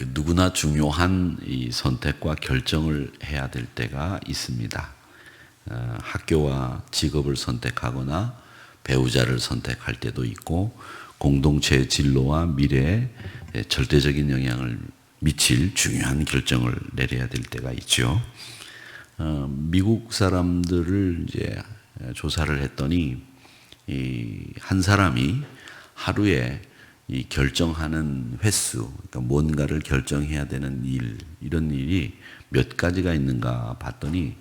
누구나 중요한 이 선택과 결정을 해야 될 때가 있습니다. 학교와 직업을 선택하거나 배우자를 선택할 때도 있고, 공동체의 진로와 미래에 절대적인 영향을 미칠 중요한 결정을 내려야 될 때가 있죠. 미국 사람들을 이제 조사를 했더니 한 사람이 하루에 이 결정하는 횟수, 그러니까 뭔가를 결정해야 되는 일, 이런 일이 몇 가지가 있는가 봤더니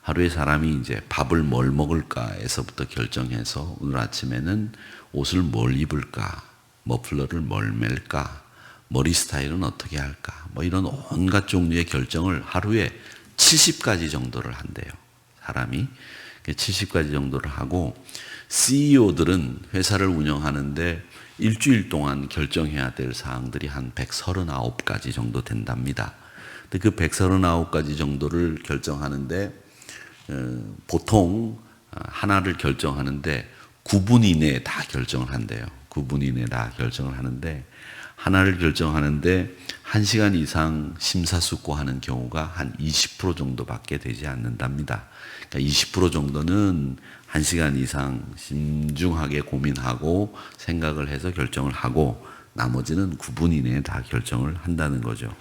하루에 사람이 이제 밥을 뭘 먹을까에서부터 결정해서 오늘 아침에는 옷을 뭘 입을까, 머플러를 뭘 맬까, 머리 스타일은 어떻게 할까, 뭐 이런 온갖 종류의 결정을 하루에 70가지 정도를 한대요. 사람이 70가지 정도를 하고, CEO들은 회사를 운영하는데 일주일 동안 결정해야 될 사항들이 한 139가지 정도 된답니다. 근데 그 139가지 정도를 결정하는데 보통 하나를 결정하는데 9분 이내에 다 결정을 한대요. 9분 이내에 다 결정을 하는데, 하나를 결정하는데 1시간 이상 심사숙고하는 경우가 한 20% 정도밖에 되지 않는답니다. 그러니까 20% 정도는 1시간 이상 신중하게 고민하고 생각을 해서 결정을 하고, 나머지는 9분 이내에 다 결정을 한다는 거죠.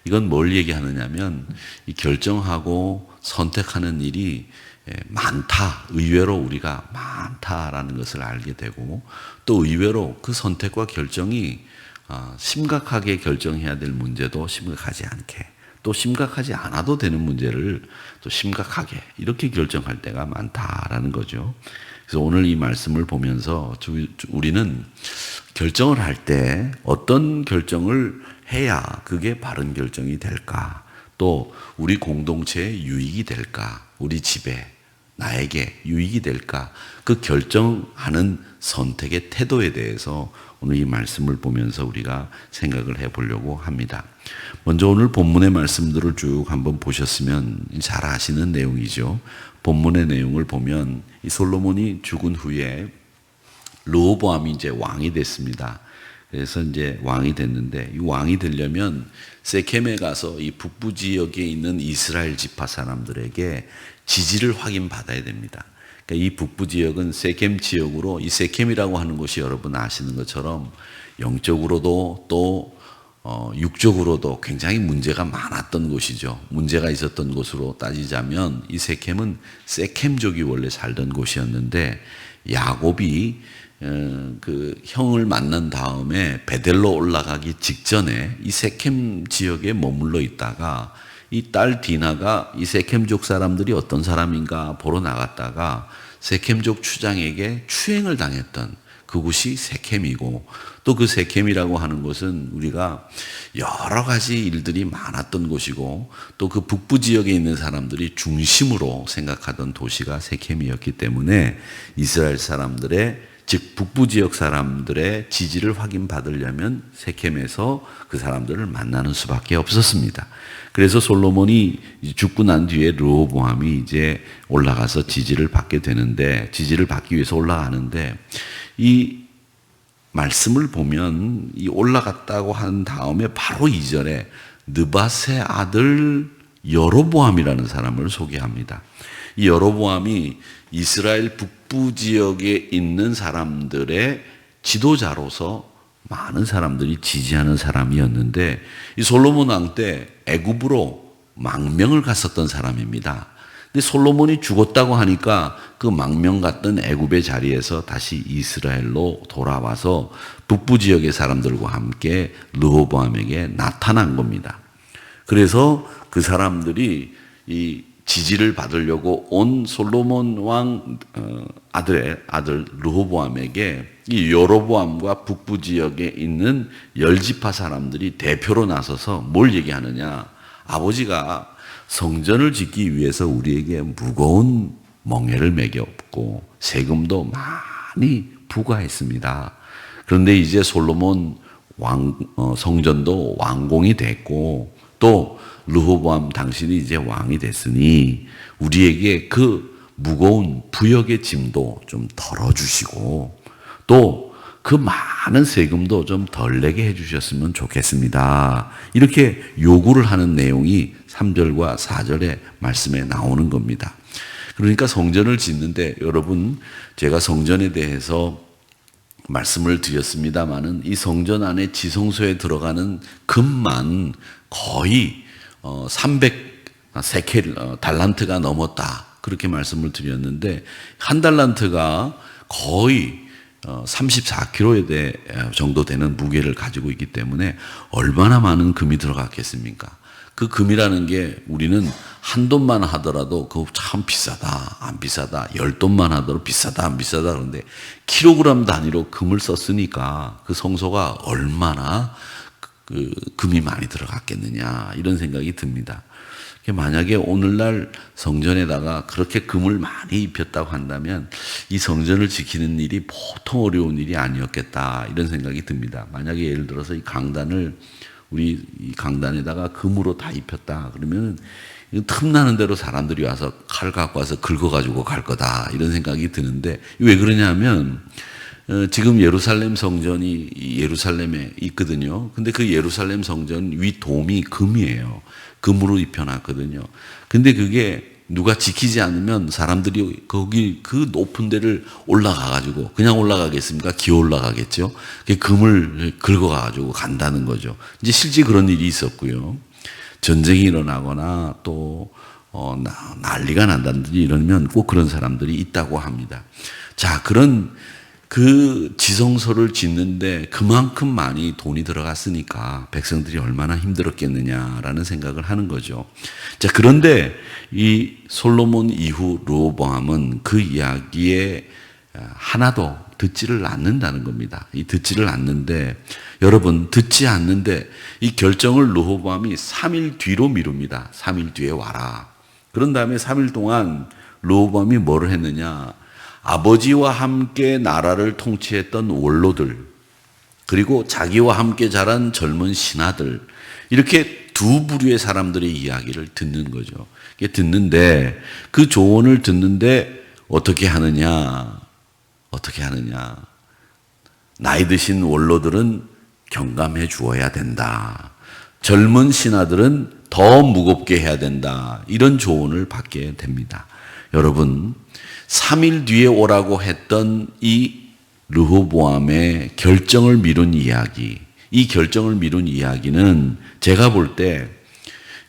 이건 뭘 얘기하느냐면, 이 결정하고 선택하는 일이 많다, 의외로 우리가 많다라는 것을 알게 되고, 또 의외로 그 선택과 결정이 심각하게 결정해야 될 문제도 심각하지 않게, 또 심각하지 않아도 되는 문제를 또 심각하게 이렇게 결정할 때가 많다라는 거죠. 그래서 오늘 이 말씀을 보면서 우리는 결정을 할 때 어떤 결정을 해야 그게 바른 결정이 될까, 또 우리 공동체에 유익이 될까, 우리 집에 나에게 유익이 될까, 그 결정하는 선택의 태도에 대해서 오늘 이 말씀을 보면서 우리가 생각을 해보려고 합니다. 먼저 오늘 본문의 말씀들을 쭉 한번 보셨으면 잘 아시는 내용이죠. 본문의 내용을 보면 이 솔로몬이 죽은 후에 르호보암이 이제 왕이 됐습니다. 그래서 이제 왕이 됐는데, 이 왕이 되려면 세켐에 가서 이 북부 지역에 있는 이스라엘 지파 사람들에게 지지를 확인받아야 됩니다. 그러니까 이 북부 지역은 세켐 지역으로, 이 세켐이라고 하는 곳이 여러분 아시는 것처럼 영적으로도 또 육적으로도 굉장히 문제가 많았던 곳이죠. 문제가 있었던 곳으로 따지자면 이 세켐은 세켐족이 원래 살던 곳이었는데, 야곱이 그 형을 만난 다음에 베델로 올라가기 직전에 이 세켐 지역에 머물러 있다가 이 딸 디나가 이 세켐족 사람들이 어떤 사람인가 보러 나갔다가 세켐족 추장에게 추행을 당했던 그곳이 세켐이고, 또 그 세켐이라고 하는 곳은 우리가 여러 가지 일들이 많았던 곳이고, 또 그 북부 지역에 있는 사람들이 중심으로 생각하던 도시가 세켐이었기 때문에 이스라엘 사람들의, 즉 북부 지역 사람들의 지지를 확인받으려면 세켐에서 그 사람들을 만나는 수밖에 없었습니다. 그래서 솔로몬이 죽고 난 뒤에 르호보암이 이제 올라가서 지지를 받게 되는데, 지지를 받기 위해서 올라가는데, 이 말씀을 보면 이 올라갔다고 한 다음에 바로 이전에 느밧의 아들 여로보암이라는 사람을 소개합니다. 이 여로보암이 이스라엘 북부 지역에 있는 사람들의 지도자로서 많은 사람들이 지지하는 사람이었는데, 이 솔로몬 왕 때 애굽으로 망명을 갔었던 사람입니다. 근데 솔로몬이 죽었다고 하니까 그 망명 갔던 애굽의 자리에서 다시 이스라엘로 돌아와서 북부 지역의 사람들과 함께 르호보암에게 나타난 겁니다. 그래서 그 사람들이 이 지지를 받으려고 온 솔로몬 왕 아들 르호보암에게 이 여로보암과 북부 지역에 있는 10지파 사람들이 대표로 나서서 뭘 얘기하느냐, 아버지가 성전을 짓기 위해서 우리에게 무거운 멍에를 매겼고 세금도 많이 부과했습니다. 그런데 이제 솔로몬 성전도 완공이 됐고, 또 르호보암 당신이 이제 왕이 됐으니 우리에게 그 무거운 부역의 짐도 좀 덜어주시고, 또 그 많은 세금도 좀 덜 내게 해주셨으면 좋겠습니다. 이렇게 요구를 하는 내용이 3절과 4절의 말씀에 나오는 겁니다. 그러니까 성전을 짓는데 여러분, 제가 성전에 대해서 말씀을 드렸습니다마는 이 성전 안에 지성소에 들어가는 금만 거의 300세켈 달란트가 넘었다, 그렇게 말씀을 드렸는데, 한 달란트가 거의 34kg 정도 되는 무게를 가지고 있기 때문에 얼마나 많은 금이 들어갔겠습니까? 그 금이라는 게 우리는 한 돈만 하더라도 그거 참 비싸다, 안 비싸다, 10돈만 하더라도 비싸다, 안 비싸다, 그런데 킬로그램 단위로 금을 썼으니까 그 성소가 얼마나 그 금이 많이 들어갔겠느냐, 이런 생각이 듭니다. 만약에 오늘날 성전에다가 그렇게 금을 많이 입혔다고 한다면 이 성전을 지키는 일이 보통 어려운 일이 아니었겠다, 이런 생각이 듭니다. 만약에 예를 들어서 이 강단을 우리 이 강단에다가 금으로 다 입혔다 그러면 틈나는 대로 사람들이 와서 칼 갖고 와서 긁어가지고 갈 거다, 이런 생각이 드는데, 왜 그러냐면 지금 예루살렘 성전이 예루살렘에 있거든요. 근데 그 예루살렘 성전 위 돔이 금이에요. 금으로 입혀놨거든요. 근데 그게 누가 지키지 않으면 사람들이 거기 그 높은 데를 올라가가지고, 그냥 올라가겠습니까? 기어 올라가겠죠. 금을 긁어가지고 간다는 거죠. 이제 실제 그런 일이 있었고요. 전쟁이 일어나거나 또 난리가 난다든지 이러면 꼭 그런 사람들이 있다고 합니다. 자, 그런 그 지성소를 짓는데 그만큼 많이 돈이 들어갔으니까 백성들이 얼마나 힘들었겠느냐라는 생각을 하는 거죠. 자, 그런데 이 솔로몬 이후 르호보암은 그 이야기에 하나도 듣지를 않는다는 겁니다. 이 듣지를 않는데, 여러분, 듣지 않는데 이 결정을 르호보암이 3일 뒤로 미룹니다. 3일 뒤에 와라. 그런 다음에 3일 동안 르호보암이 뭐를 했느냐? 아버지와 함께 나라를 통치했던 원로들, 그리고 자기와 함께 자란 젊은 신하들, 이렇게 두 부류의 사람들의 이야기를 듣는 거죠. 듣는데, 그 조언을 듣는데 어떻게 하느냐? 나이 드신 원로들은 경감해 주어야 된다. 젊은 신하들은 더 무겁게 해야 된다. 이런 조언을 받게 됩니다. 여러분, 3일 뒤에 오라고 했던 이 르호보암의 결정을 미룬 이야기, 이 결정을 미룬 이야기는 제가 볼 때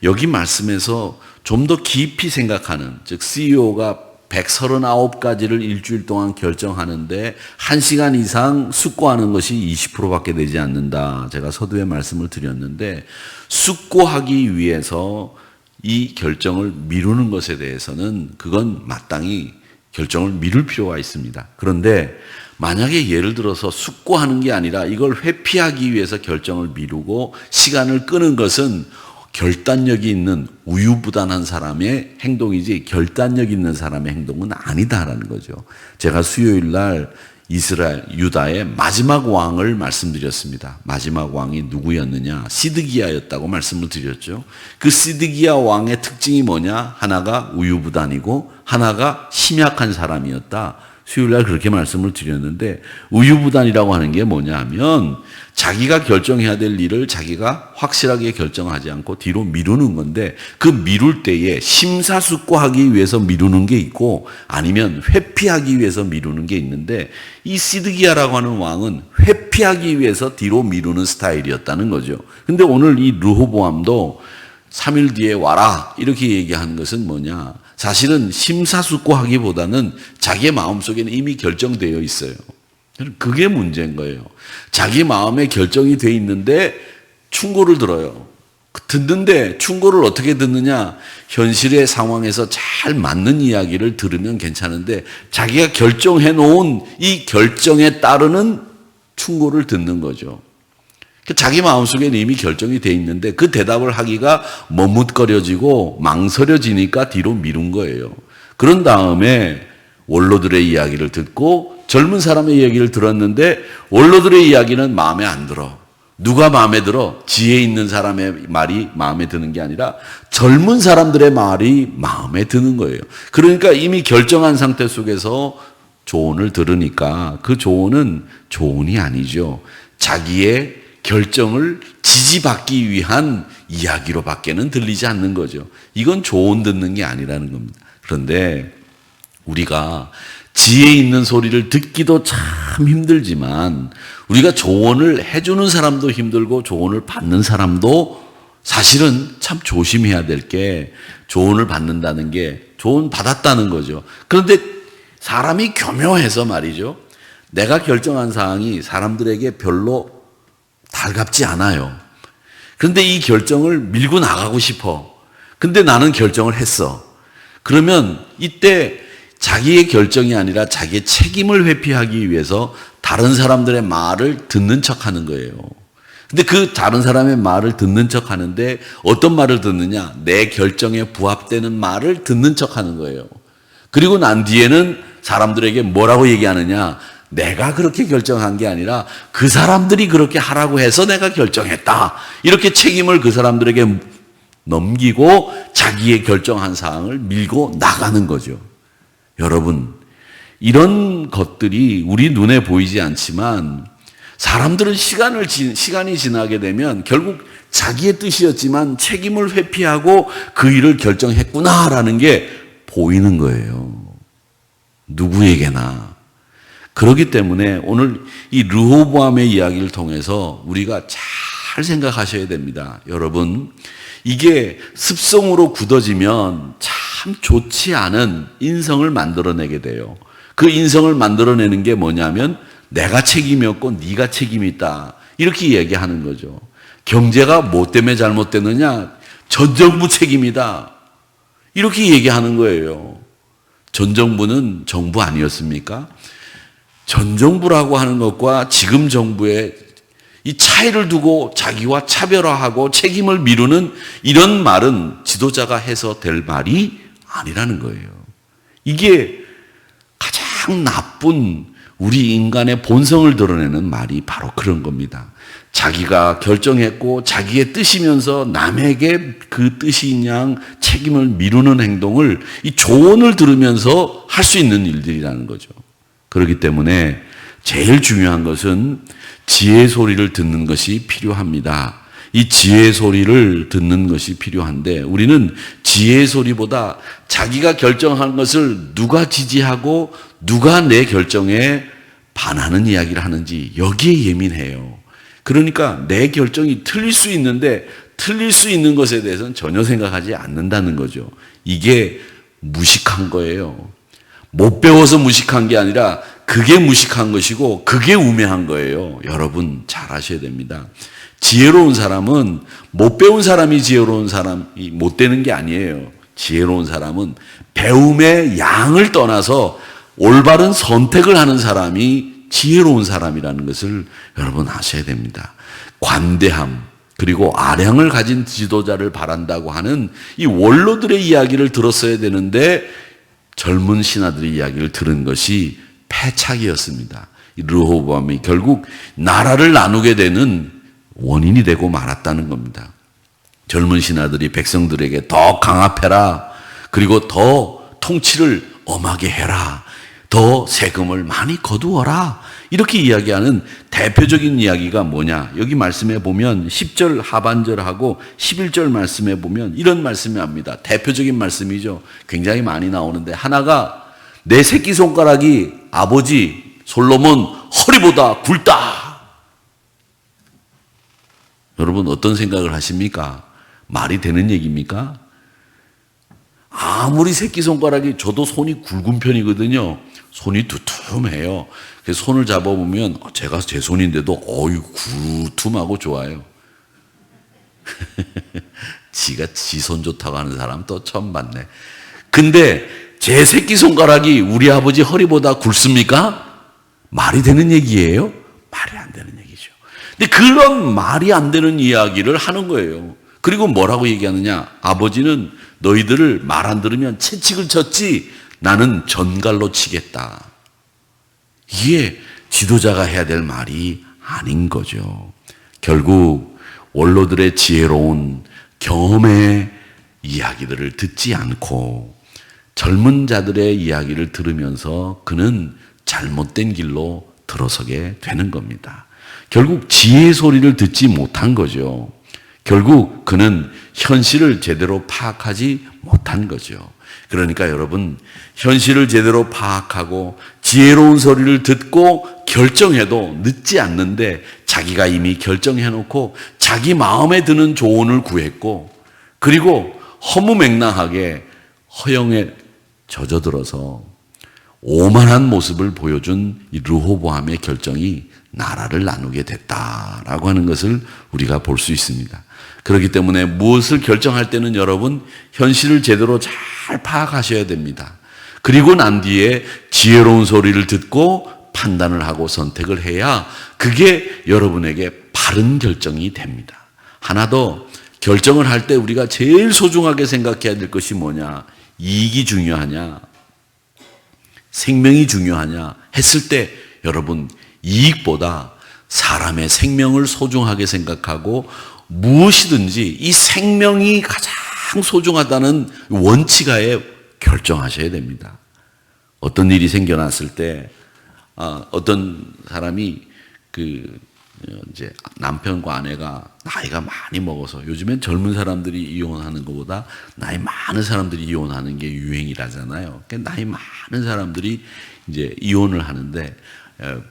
여기 말씀에서 좀 더 깊이 생각하는, 즉 CEO가 139가지를 일주일 동안 결정하는데 1시간 이상 숙고하는 것이 20%밖에 되지 않는다. 제가 서두에 말씀을 드렸는데, 숙고하기 위해서 이 결정을 미루는 것에 대해서는 그건 마땅히 결정을 미룰 필요가 있습니다. 그런데 만약에 예를 들어서 숙고하는 게 아니라 이걸 회피하기 위해서 결정을 미루고 시간을 끄는 것은 결단력이 있는 우유부단한 사람의 행동이지 결단력 있는 사람의 행동은 아니다라는 거죠. 제가 수요일 날 이스라엘, 유다의 마지막 왕을 말씀드렸습니다. 마지막 왕이 누구였느냐? 시드기야였다고 말씀을 드렸죠. 그 시드기야 왕의 특징이 뭐냐? 하나가 우유부단이고 하나가 심약한 사람이었다. 수요일 날 그렇게 말씀을 드렸는데, 우유부단이라고 하는 게 뭐냐 하면 자기가 결정해야 될 일을 자기가 확실하게 결정하지 않고 뒤로 미루는 건데, 그 미룰 때에 심사숙고하기 위해서 미루는 게 있고 아니면 회피하기 위해서 미루는 게 있는데, 이 시드기야라고 하는 왕은 회피하기 위해서 뒤로 미루는 스타일이었다는 거죠. 근데 오늘 이 르호보암도 3일 뒤에 와라 이렇게 얘기한 것은 뭐냐? 사실은 심사숙고하기보다는 자기의 마음속에는 이미 결정되어 있어요. 그게 문제인 거예요. 자기 마음에 결정이 돼 있는데 충고를 들어요. 듣는데 충고를 어떻게 듣느냐? 현실의 상황에서 잘 맞는 이야기를 들으면 괜찮은데 자기가 결정해 놓은 이 결정에 따르는 충고를 듣는 거죠. 자기 마음속에는 이미 결정이 돼 있는데 그 대답을 하기가 머뭇거려지고 망설여지니까 뒤로 미룬 거예요. 그런 다음에 원로들의 이야기를 듣고 젊은 사람의 이야기를 들었는데 원로들의 이야기는 마음에 안 들어. 누가 마음에 들어? 지혜 있는 사람의 말이 마음에 드는 게 아니라 젊은 사람들의 말이 마음에 드는 거예요. 그러니까 이미 결정한 상태 속에서 조언을 들으니까 그 조언은 조언이 아니죠. 자기의 결정을 지지받기 위한 이야기로밖에는 들리지 않는 거죠. 이건 조언 듣는 게 아니라는 겁니다. 그런데 우리가 지혜 있는 소리를 듣기도 참 힘들지만 우리가 조언을 해주는 사람도 힘들고 조언을 받는 사람도 사실은 참 조심해야 될 게 조언을 받는다는 게 조언 받았다는 거죠. 그런데 사람이 교묘해서 말이죠. 내가 결정한 사항이 사람들에게 별로 달갑지 않아요. 그런데 이 결정을 밀고 나가고 싶어. 근데 나는 결정을 했어. 그러면 이때 자기의 결정이 아니라 자기의 책임을 회피하기 위해서 다른 사람들의 말을 듣는 척 하는 거예요. 근데 그 다른 사람의 말을 듣는 척 하는데 어떤 말을 듣느냐? 내 결정에 부합되는 말을 듣는 척 하는 거예요. 그리고 난 뒤에는 사람들에게 뭐라고 얘기하느냐? 내가 그렇게 결정한 게 아니라 그 사람들이 그렇게 하라고 해서 내가 결정했다. 이렇게 책임을 그 사람들에게 넘기고 자기의 결정한 사항을 밀고 나가는 거죠. 여러분, 이런 것들이 우리 눈에 보이지 않지만 사람들은 시간이 지나게 되면 결국 자기의 뜻이었지만 책임을 회피하고 그 일을 결정했구나라는 게 보이는 거예요. 누구에게나. 그렇기 때문에 오늘 이 르호보암의 이야기를 통해서 우리가 잘 생각하셔야 됩니다. 여러분, 이게 습성으로 굳어지면 참 좋지 않은 인성을 만들어내게 돼요. 그 인성을 만들어내는 게 뭐냐면 내가 책임이었고 네가 책임이 있다. 이렇게 얘기하는 거죠. 경제가 뭐 때문에 잘못됐느냐? 전 정부 책임이다. 이렇게 얘기하는 거예요. 전 정부는 정부 아니었습니까? 전 정부라고 하는 것과 지금 정부의 이 차이를 두고 자기와 차별화하고 책임을 미루는 이런 말은 지도자가 해서 될 말이 아니라는 거예요. 이게 가장 나쁜 우리 인간의 본성을 드러내는 말이 바로 그런 겁니다. 자기가 결정했고 자기의 뜻이면서 남에게 그 뜻인 양 책임을 미루는 행동을 이 조언을 들으면서 할 수 있는 일들이라는 거죠. 그렇기 때문에 제일 중요한 것은 지혜의 소리를 듣는 것이 필요합니다. 이 지혜의 소리를 듣는 것이 필요한데 우리는 지혜의 소리보다 자기가 결정한 것을 누가 지지하고 누가 내 결정에 반하는 이야기를 하는지 여기에 예민해요. 그러니까 내 결정이 틀릴 수 있는데 틀릴 수 있는 것에 대해서는 전혀 생각하지 않는다는 거죠. 이게 무식한 거예요. 못 배워서 무식한 게 아니라 그게 무식한 것이고 그게 우매한 거예요. 여러분 잘 아셔야 됩니다. 지혜로운 사람은 못 배운 사람이 지혜로운 사람이 못 되는 게 아니에요. 지혜로운 사람은 배움의 양을 떠나서 올바른 선택을 하는 사람이 지혜로운 사람이라는 것을 여러분 아셔야 됩니다. 관대함 그리고 아량을 가진 지도자를 바란다고 하는 이 원로들의 이야기를 들었어야 되는데 젊은 신하들의 이야기를 들은 것이 패착이었습니다. 르호보암이 결국 나라를 나누게 되는 원인이 되고 말았다는 겁니다. 젊은 신하들이 백성들에게 더 강압해라. 그리고 더 통치를 엄하게 해라. 더 세금을 많이 거두어라. 이렇게 이야기하는 대표적인 이야기가 뭐냐? 여기 말씀해 보면 10절 하반절하고 11절 말씀해 보면 이런 말씀이 합니다. 대표적인 말씀이죠. 굉장히 많이 나오는데 하나가 내 새끼손가락이 아버지 솔로몬 허리보다 굵다. 여러분 어떤 생각을 하십니까? 말이 되는 얘기입니까? 아무리 새끼손가락이 저도 손이 굵은 편이거든요. 손이 두툼해요. 그래서 손을 잡아보면 제가 제 손인데도 어이 두툼하고 좋아요. 지가 지 손 좋다고 하는 사람 또 처음 봤네. 근데 제 새끼손가락이 우리 아버지 허리보다 굵습니까? 말이 되는 얘기예요? 말이 안 되는 얘기죠. 근데 그런 말이 안 되는 이야기를 하는 거예요. 그리고 뭐라고 얘기하느냐? 아버지는 너희들을 말 안 들으면 채찍을 쳤지 나는 전갈로 치겠다. 이게 지도자가 해야 될 말이 아닌 거죠. 결국 원로들의 지혜로운 경험의 이야기들을 듣지 않고 젊은 자들의 이야기를 들으면서 그는 잘못된 길로 들어서게 되는 겁니다. 결국 지혜의 소리를 듣지 못한 거죠. 결국 그는 현실을 제대로 파악하지 못한 거죠. 그러니까 여러분, 현실을 제대로 파악하고 지혜로운 소리를 듣고 결정해도 늦지 않는데 자기가 이미 결정해놓고 자기 마음에 드는 조언을 구했고, 그리고 허무맹랑하게 허영에 젖어들어서 오만한 모습을 보여준 이 르호보암의 결정이 나라를 나누게 됐다라고 하는 것을 우리가 볼 수 있습니다. 그렇기 때문에 무엇을 결정할 때는 여러분, 현실을 제대로 잘 파악하셔야 됩니다. 그리고 난 뒤에 지혜로운 소리를 듣고 판단을 하고 선택을 해야 그게 여러분에게 바른 결정이 됩니다. 하나 더, 결정을 할 때 우리가 제일 소중하게 생각해야 될 것이 뭐냐? 이익이 중요하냐? 생명이 중요하냐? 했을 때 여러분, 이익보다 사람의 생명을 소중하게 생각하고 무엇이든지 이 생명이 가장 소중하다는 원칙하에 결정하셔야 됩니다. 어떤 일이 생겨났을 때 어떤 사람이 이제 남편과 아내가 나이가 많이 먹어서, 요즘엔 젊은 사람들이 이혼하는 것보다 나이 많은 사람들이 이혼하는 게 유행이라잖아요. 그러니까 나이 많은 사람들이 이제 이혼을 하는데,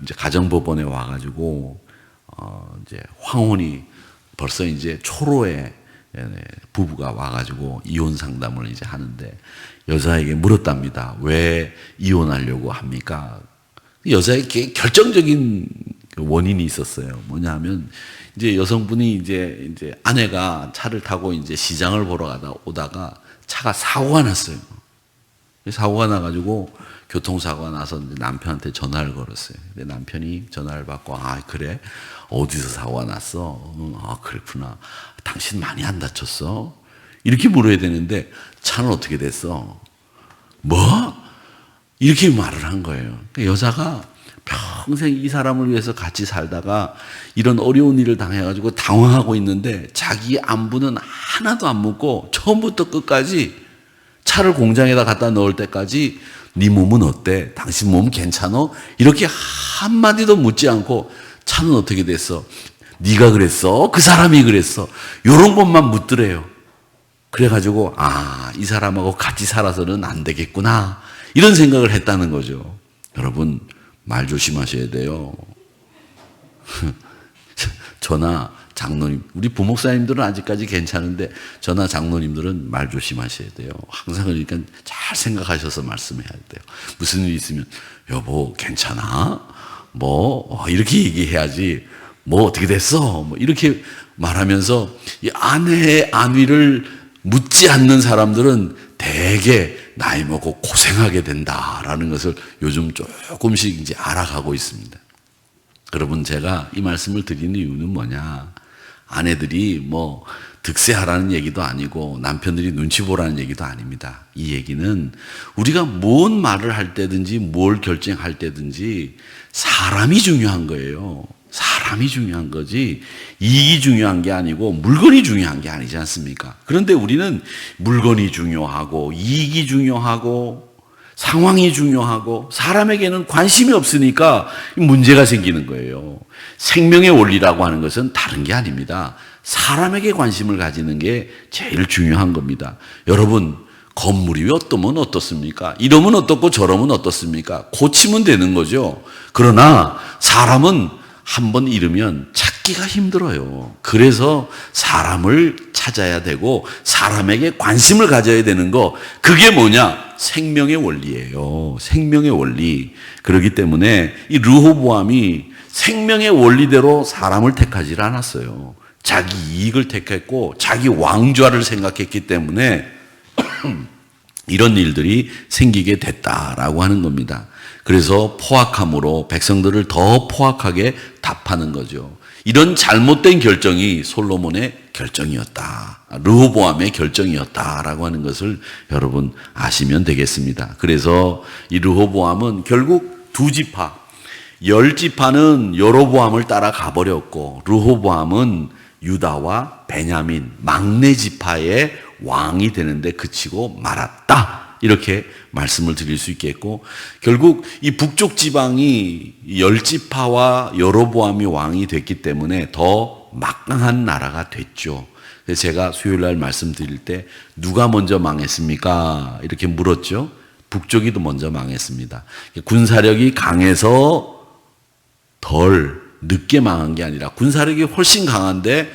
이제 가정법원에 와가지고 이제 황혼이 벌써 이제 초로에 부부가 와가지고 이혼 상담을 이제 하는데 여자에게 물었답니다. 왜 이혼하려고 합니까? 여자에게 결정적인 원인이 있었어요. 뭐냐 하면, 이제 여성분이 이제 아내가 차를 타고 이제 시장을 보러 오다가 차가 사고가 났어요. 사고가 나가지고 교통사고가 나서 이제 남편한테 전화를 걸었어요. 근데 남편이 전화를 받고, 아, 그래? 어디서 사고가 났어? 아, 그렇구나. 당신 많이 안 다쳤어? 이렇게 물어야 되는데, 차는 어떻게 됐어? 뭐? 이렇게 말을 한 거예요. 그러니까 여자가 평생 이 사람을 위해서 같이 살다가 이런 어려운 일을 당해가지고 당황하고 있는데 자기 안부는 하나도 안 묻고 처음부터 끝까지 차를 공장에다 갖다 넣을 때까지 네 몸은 어때? 당신 몸 괜찮어? 이렇게 한마디도 묻지 않고 차는 어떻게 됐어? 네가 그랬어? 그 사람이 그랬어? 이런 것만 묻더래요. 그래가지고 이 사람하고 같이 살아서는 안 되겠구나, 이런 생각을 했다는 거죠. 여러분, 말 조심하셔야 돼요. 저나 장로님, 우리 부목사님들은 아직까지 괜찮은데 저나 장로님들은 말 조심하셔야 돼요. 항상 그러니까 잘 생각하셔서 말씀해야 돼요. 무슨 일이 있으면 여보 괜찮아? 뭐 이렇게 얘기해야지, 뭐 어떻게 됐어? 뭐 이렇게 말하면서 이 아내의 안위를 묻지 않는 사람들은 대개 나이 먹고 고생하게 된다라는 것을 요즘 조금씩 이제 알아가고 있습니다. 여러분, 제가 이 말씀을 드리는 이유는 뭐냐? 아내들이 뭐 득세하라는 얘기도 아니고 남편들이 눈치 보라는 얘기도 아닙니다. 이 얘기는 우리가 뭔 말을 할 때든지 뭘 결정할 때든지 사람이 중요한 거예요. 사람이 중요한 거지 이익이 중요한 게 아니고 물건이 중요한 게 아니지 않습니까? 그런데 우리는 물건이 중요하고 이익이 중요하고 상황이 중요하고 사람에게는 관심이 없으니까 문제가 생기는 거예요. 생명의 원리라고 하는 것은 다른 게 아닙니다. 사람에게 관심을 가지는 게 제일 중요한 겁니다. 여러분, 건물이 어떠면 어떻습니까? 이러면 어떻고 저러면 어떻습니까? 고치면 되는 거죠. 그러나 사람은 한번 잃으면 찾기가 힘들어요. 그래서 사람을 찾아야 되고 사람에게 관심을 가져야 되는 거, 그게 뭐냐? 생명의 원리예요. 생명의 원리. 그렇기 때문에 이 르호보암이 생명의 원리대로 사람을 택하지 않았어요. 자기 이익을 택했고 자기 왕좌를 생각했기 때문에 이런 일들이 생기게 됐다라고 하는 겁니다. 그래서 포악함으로 백성들을 더 포악하게 답하는 거죠. 이런 잘못된 결정이 솔로몬의 결정이었다, 르호보암의 결정이었다라고 하는 것을 여러분 아시면 되겠습니다. 그래서 이 르호보암은 결국 두 지파, 10지파는 여로보암을 따라 가버렸고 르호보암은 유다와 베냐민 막내 지파의 왕이 되는데 그치고 말았다, 이렇게 말씀을 드릴 수 있겠고, 결국 이 북쪽 지방이 열지파와 여로보암이 왕이 됐기 때문에 더 막강한 나라가 됐죠. 그래서 제가 수요일 날 말씀드릴 때 누가 먼저 망했습니까? 이렇게 물었죠. 북쪽이 더 먼저 망했습니다. 군사력이 강해서 덜 늦게 망한 게 아니라 군사력이 훨씬 강한데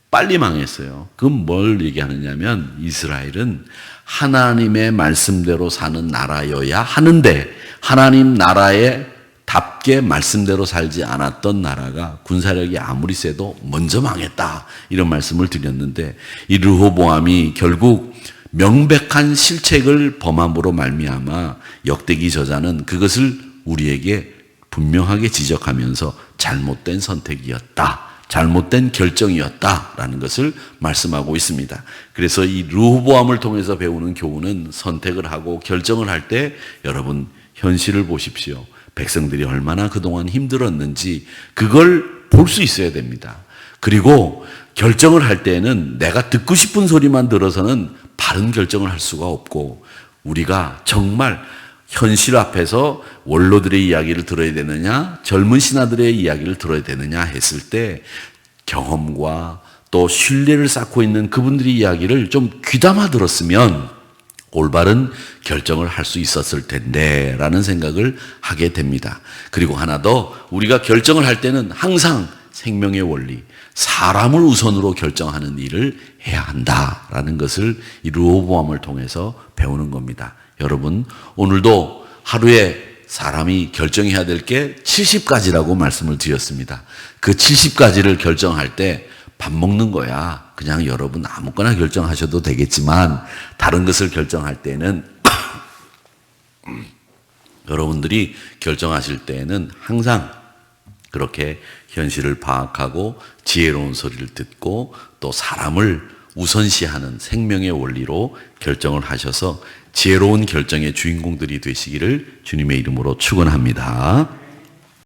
빨리 망했어요. 그건 뭘 얘기하느냐면 이스라엘은 하나님의 말씀대로 사는 나라여야 하는데 하나님 나라에 답게 말씀대로 살지 않았던 나라가 군사력이 아무리 세도 먼저 망했다. 이런 말씀을 드렸는데 이 르호보암이 결국 명백한 실책을 범함으로 말미암아 역대기 저자는 그것을 우리에게 분명하게 지적하면서 잘못된 선택이었다. 잘못된 결정이었다라는 것을 말씀하고 있습니다. 그래서 이 르호보암을 통해서 배우는 교훈은 선택을 하고 결정을 할 때 여러분 현실을 보십시오. 백성들이 얼마나 그동안 힘들었는지 그걸 볼 수 있어야 됩니다. 그리고 결정을 할 때는 내가 듣고 싶은 소리만 들어서는 바른 결정을 할 수가 없고 우리가 정말 현실 앞에서 원로들의 이야기를 들어야 되느냐 젊은 신하들의 이야기를 들어야 되느냐 했을 때 경험과 또 신뢰를 쌓고 있는 그분들의 이야기를 좀 귀담아 들었으면 올바른 결정을 할 수 있었을 텐데 라는 생각을 하게 됩니다. 그리고 하나 더 우리가 결정을 할 때는 항상 생명의 원리, 사람을 우선으로 결정하는 일을 해야 한다라는 것을 이 르호보암을 통해서 배우는 겁니다. 여러분 오늘도 하루에 사람이 결정해야 될 게 70가지라고 말씀을 드렸습니다. 그 70가지를 결정할 때 밥 먹는 거야. 그냥 여러분 아무거나 결정하셔도 되겠지만 다른 것을 결정할 때는 여러분들이 결정하실 때에는 항상 그렇게 현실을 파악하고 지혜로운 소리를 듣고 또 사람을 우선시하는 생명의 원리로 결정을 하셔서 지혜로운 결정의 주인공들이 되시기를 주님의 이름으로 축원합니다.